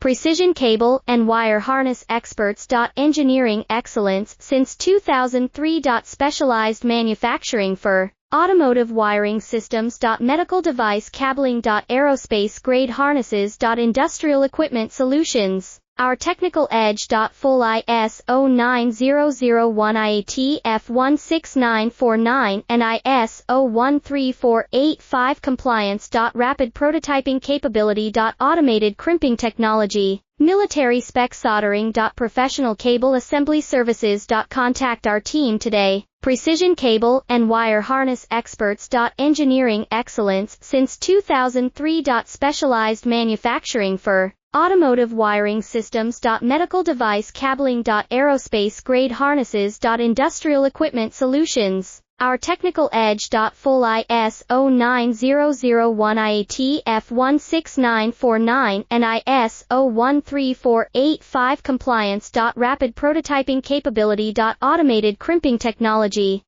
precision cable and wire harness experts. Engineering excellence since 2003. Specialized manufacturing for automotive wiring systems. Medical device cabling. Aerospace grade harnesses. Industrial equipment solutions. Our technical edge. Full IS-9001 IAT F16949 and IS-013485 compliance. Rapid prototyping capability. Automated crimping technology. Military spec soldering. Professional cable assembly services. Contact our team today. Precision cable and wire harness experts. Engineering excellence since 2003. Specialized manufacturing for automotive wiring systems. Medical device cabling. Aerospace grade harnesses. Industrial equipment solutions. Our technical edge. Full IS-9001 IAT F16949 and IS-013485 compliance. Rapid prototyping capability. Automated crimping technology.